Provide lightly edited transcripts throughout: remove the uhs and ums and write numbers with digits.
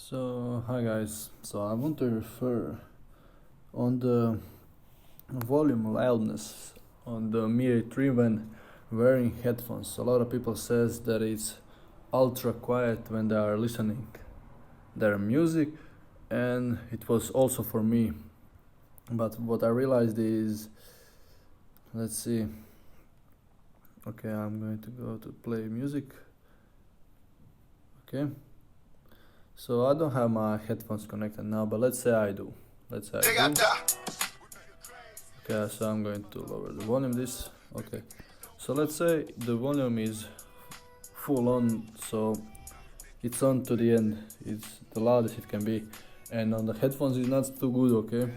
So hi guys, so I want to refer on the volume loudness on the Mi 3 when wearing headphones. A lot of people says that it's ultra quiet when they are listening their music, and it was also for me. But what I realized is, let's see. Okay, I'm going to go to play music. Okay. So I don't have my headphones connected now, but let's say I do. Okay, so I'm going to lower the volume this. Okay. So let's say the volume is full on, so it's on to the end. It's the loudest it can be. And on the headphones it's not too good, okay?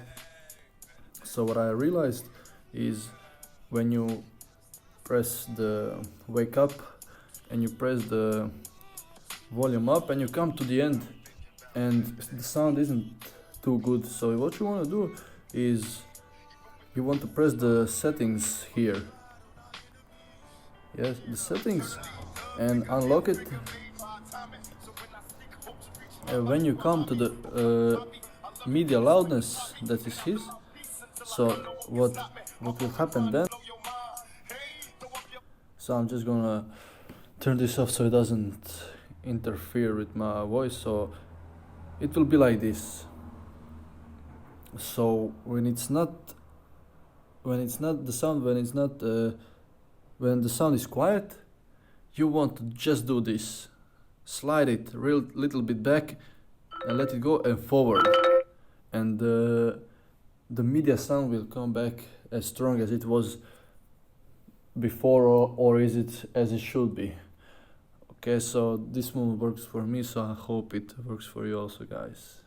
So what I realized is when you press the wake up and you press the volume up and you come to the end and the sound isn't too good. So what you want to do is you want to press the settings here. Yes, the settings, and unlock it. When you come to the media loudness, that is his. So what will happen then? So I'm just gonna turn this off so it doesn't interfere with my voice. So it will be like this. So when the sound is quiet, you want to just do this. Slide it real little bit back and let it go and forward, and the media sound will come back as strong as it was before, or is it as it should be. Okay, so this move works for me, so I hope it works for you also, guys.